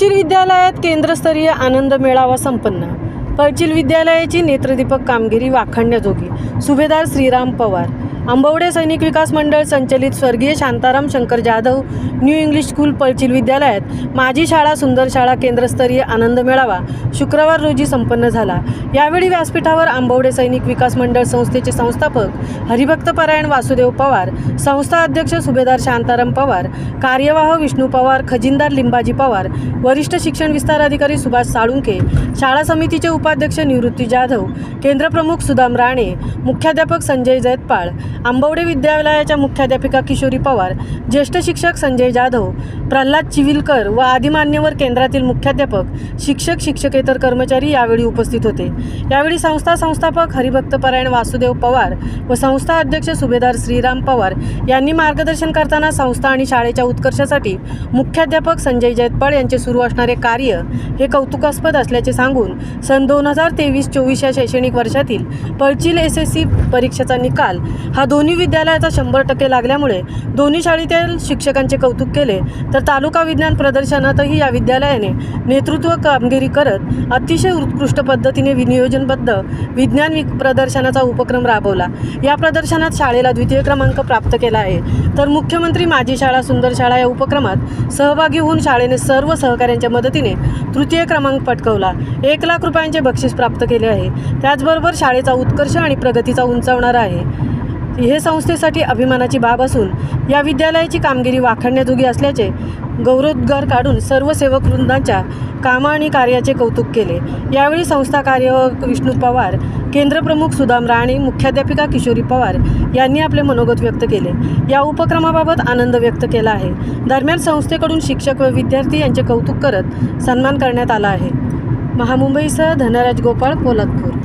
पळचील विद्यालयात केंद्रस्तरीय आनंद मेळावा संपन्न। पळचील विद्यालयाची नेत्रदीपक कामगिरी वाखाणण्याजोगी। सुभेदार श्रीराम पवार, आंबवडे सैनिक विकास मंडळ संचलित स्वर्गीय Shantaram Shankar Jadhav New English School Palchil विद्यालयात माझी शाळा सुंदर शाळा केंद्रस्तरीय आनंद मेळावा शुक्रवार रोजी संपन्न झाला। यावेळी व्यासपीठावर आंबवडे सैनिक विकास मंडळ संस्थेचे संस्थापक हरिभक्त परायण वासुदेव पवार, संस्था अध्यक्ष सुभेदार शांताराम पवार, कार्यवाह विष्णू पवार, खजिनदार लिंबाजी पवार, वरिष्ठ शिक्षण विस्तार अधिकारी सुभाष साळुंके, शाळा समितीचे उपाध्यक्ष निवृत्ती जाधव, केंद्रप्रमुख सुदाम राणे, मुख्याध्यापक संजय जैतपाळ, आंबवडे विद्यालयाच्या मुख्याध्यापिका किशोरी पवार, ज्येष्ठ शिक्षक संजय जाधव, प्रल्हाद चिविलकर व आदी मान्यवर केंद्रातील मुख्याध्यापक, शिक्षक, शिक्षकेतर कर्मचारी यावेळी उपस्थित होते। यावेळी संस्थापक हरिभक्त परायण वासुदेव पवार व संस्था अध्यक्ष सुभेदार श्रीराम पवार यांनी मार्गदर्शन करताना संस्था आणि शाळेच्या उत्कर्षासाठी मुख्याध्यापक संजय जैतपाळ यांचे सुरू असणारे कार्य हे कौतुकास्पद असल्याचे सांगून सन 2023-24 या शैक्षणिक वर्षातील पळचील SSC परीक्षेचा निकाल हा दोन्ही विद्यालयाचा 100% लागल्यामुळे दोन्ही शाळेतील शिक्षकांचे कौतुक केले। तर तालुका विज्ञान प्रदर्शनातही या विद्यालयाने नेतृत्व कामगिरी करत अतिशय उत्कृष्ट पद्धतीने नियोजनबद्ध विज्ञान प्रदर्शनाचा उपक्रम राबवला। या प्रदर्शनात शाळेला द्वितीय क्रमांक प्राप्त केला आहे। तर मुख्यमंत्री माझी शाळा सुंदर शाळा या उपक्रमात सहभागी होऊन शाळेने सर्व सहकाऱ्यांच्या मदतीने तृतीय क्रमांक पटकावला। 1 लाख रुपयांचे बक्षीस प्राप्त केले आहे। त्याचबरोबर शाळेचा उत्कर्ष आणि प्रगतीचा उंचावणारा आहे। हे संस्थेसाठी अभिमानाची बाब असून या विद्यालयाची कामगिरी वाखाणण्याजोगी असल्याचे गौरवोद्गार काढून सर्व सेवक वृंदांच्या कामं आणि कार्याचे कौतुक केले। यावेळी संस्था कार्यवाह विष्णू पवार, केंद्रप्रमुख सुदाम राणे, मुख्याध्यापिका किशोरी पवार यांनी आपले मनोगत व्यक्त केले। या उपक्रमाबाबत आनंद व्यक्त केला आहे। दरम्यान संस्थेकडून शिक्षक व विद्यार्थी यांचे कौतुक करत सन्मान करण्यात आला आहे। महामुंबईसह धनराज गोपाळ, पोलादपूर।